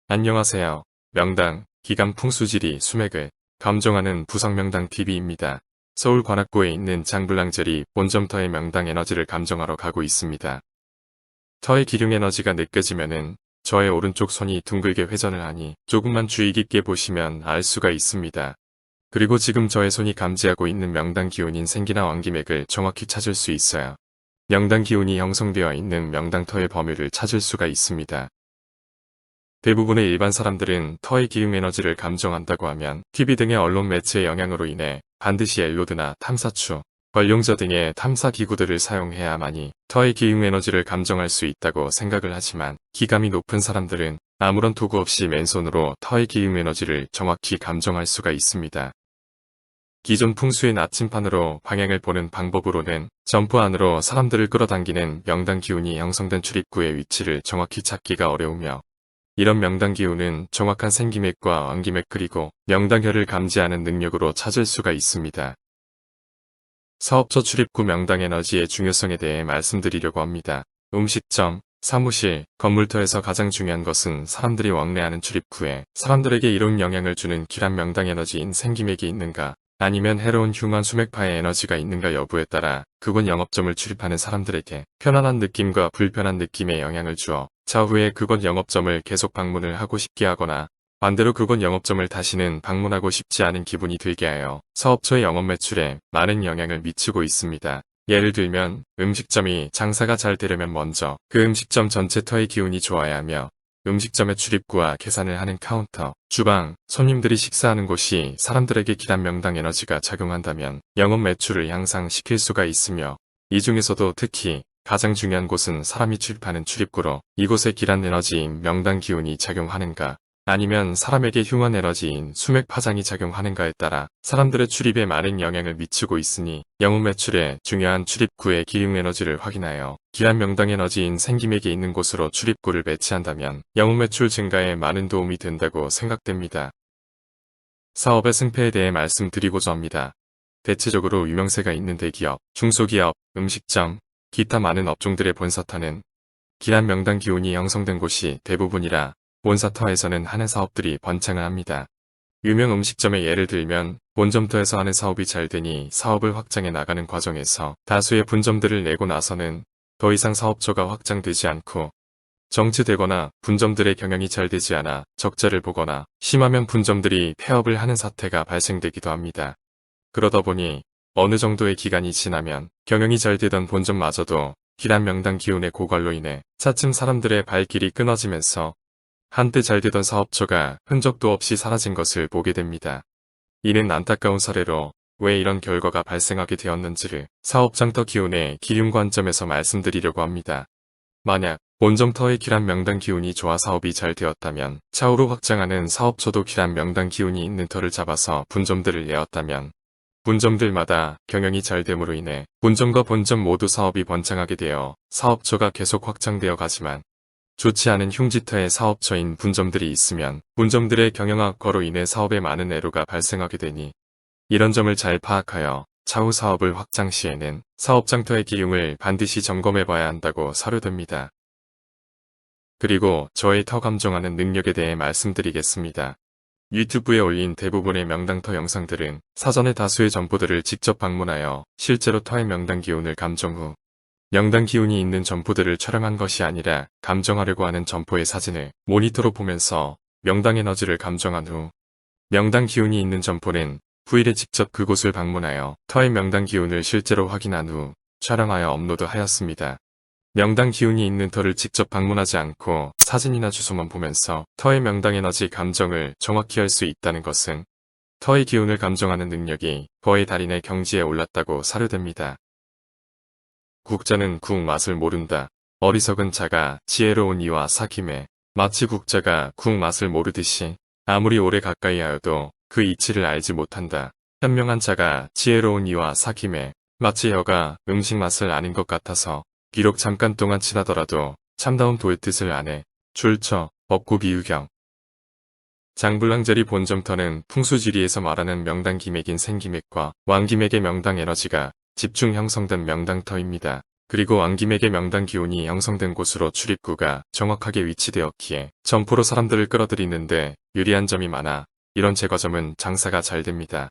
안녕하세요. 명당, 기감 풍수지리 수맥을 감정하는 부성명당 TV입니다. 서울 관악구에 있는 장블랑젤이 본점터의 명당 에너지를 감정하러 가고 있습니다. 터의 기륭 에너지가 느껴지면은 저의 오른쪽 손이 둥글게 회전을 하니 조금만 주의 깊게 보시면 알 수가 있습니다. 그리고 지금 저의 손이 감지하고 있는 명당 기운인 생기나 왕기맥을 정확히 찾을 수 있어요. 명당 기운이 형성되어 있는 명당터의 범위를 찾을 수가 있습니다. 대부분의 일반 사람들은 터의 기흉 에너지를 감정한다고 하면 TV 등의 언론 매체의 영향으로 인해 반드시 엘로드나 탐사추, 관룡자 등의 탐사 기구들을 사용해야만이 터의 기흉 에너지를 감정할 수 있다고 생각을 하지만 기감이 높은 사람들은 아무런 도구 없이 맨손으로 터의 기흉 에너지를 정확히 감정할 수가 있습니다. 기존 풍수의 나침판으로 방향을 보는 방법으로는 점포 안으로 사람들을 끌어당기는 명당 기운이 형성된 출입구의 위치를 정확히 찾기가 어려우며 이런 명당 기운은 정확한 생기맥과 왕기맥 그리고 명당혈을 감지하는 능력으로 찾을 수가 있습니다. 사업처 출입구 명당 에너지의 중요성에 대해 말씀드리려고 합니다. 음식점, 사무실, 건물터에서 가장 중요한 것은 사람들이 왕래하는 출입구에 사람들에게 이로운 영향을 주는 길한 명당 에너지인 생기맥이 있는가 아니면 해로운 흉한 수맥파의 에너지가 있는가 여부에 따라 그곳 영업점을 출입하는 사람들에게 편안한 느낌과 불편한 느낌의 영향을 주어 차후에 그곳 영업점을 계속 방문을 하고 싶게 하거나 반대로 그곳 영업점을 다시는 방문하고 싶지 않은 기분이 들게 하여 사업처의 영업 매출에 많은 영향을 미치고 있습니다. 예를 들면 음식점이 장사가 잘 되려면 먼저 그 음식점 전체 터의 기운이 좋아야 하며 음식점의 출입구와 계산을 하는 카운터, 주방, 손님들이 식사하는 곳이 사람들에게 길한 명당 에너지가 작용한다면 영업 매출을 향상시킬 수가 있으며 이 중에서도 특히 가장 중요한 곳은 사람이 출입하는 출입구로 이곳에 길한 에너지인 명당 기운이 작용하는가 아니면 사람에게 흉한 에너지인 수맥 파장이 작용하는가에 따라 사람들의 출입에 많은 영향을 미치고 있으니 영업 매출에 중요한 출입구의 기흉 에너지를 확인하여 길한 명당 에너지인 생기맥이 있는 곳으로 출입구를 배치한다면 영업 매출 증가에 많은 도움이 된다고 생각됩니다. 사업의 승패에 대해 말씀드리고자 합니다. 대체적으로 유명세가 있는 대기업, 중소기업, 음식점, 기타 많은 업종들의 본사터는 길한 명당 기운이 형성된 곳이 대부분이라 본사터에서는 하는 사업들이 번창을 합니다. 유명 음식점의 예를 들면 본점터에서 하는 사업이 잘 되니 사업을 확장해 나가는 과정에서 다수의 분점들을 내고 나서는 더 이상 사업처가 확장되지 않고 정체되거나 분점들의 경영이 잘 되지 않아 적자를 보거나 심하면 분점들이 폐업을 하는 사태가 발생되기도 합니다. 그러다 보니 어느 정도의 기간이 지나면 경영이 잘 되던 본점마저도 길한 명당 기운의 고갈로 인해 차츰 사람들의 발길이 끊어지면서 한때 잘 되던 사업처가 흔적도 없이 사라진 것을 보게 됩니다. 이는 안타까운 사례로 왜 이런 결과가 발생하게 되었는지를 사업장터 기운의 기흉 관점에서 말씀드리려고 합니다. 만약 본점터의 길한 명당 기운이 좋아 사업이 잘 되었다면 차후로 확장하는 사업처도 길한 명당 기운이 있는 터를 잡아서 분점들을 내었다면 분점들마다 경영이 잘 됨으로 인해 본점과 본점 모두 사업이 번창하게 되어 사업처가 계속 확장되어 가지만 좋지 않은 흉지터의 사업처인 분점들이 있으면 분점들의 경영 악화로 인해 사업에 많은 애로가 발생하게 되니 이런 점을 잘 파악하여 차후 사업을 확장 시에는 사업장터의 기흉을 반드시 점검해봐야 한다고 사료됩니다. 그리고 저의 터 감정하는 능력에 대해 말씀드리겠습니다. 유튜브에 올린 대부분의 명당터 영상들은 사전에 다수의 점포들을 직접 방문하여 실제로 터의 명당 기운을 감정 후 명당 기운이 있는 점포들을 촬영한 것이 아니라 감정하려고 하는 점포의 사진을 모니터로 보면서 명당 에너지를 감정한 후 명당 기운이 있는 점포는 후일에 직접 그곳을 방문하여 터의 명당 기운을 실제로 확인한 후 촬영하여 업로드하였습니다. 명당 기운이 있는 터를 직접 방문하지 않고 사진이나 주소만 보면서 터의 명당 에너지 감정을 정확히 할 수 있다는 것은 터의 기운을 감정하는 능력이 거의 달인의 경지에 올랐다고 사료됩니다. 국자는 국 맛을 모른다. 어리석은 자가 지혜로운 이와 사귐에 마치 국자가 국 맛을 모르듯이 아무리 오래 가까이 하여도 그 이치를 알지 못한다. 현명한 자가 지혜로운 이와 사귐에 마치 혀가 음식 맛을 아는 것 같아서 비록 잠깐 동안 지나더라도 참다운 도의 뜻을 아네. 출처, 법구 비유경. 장블랑젤이 본점터는 풍수지리에서 말하는 명당 기맥인 생기맥과 왕기맥의 명당 에너지가 집중 형성된 명당터입니다. 그리고 왕김에게 명당 기운이 형성된 곳으로 출입구가 정확하게 위치되었기에 점포로 사람들을 끌어들이는데 유리한 점이 많아 이런 제과점은 장사가 잘 됩니다.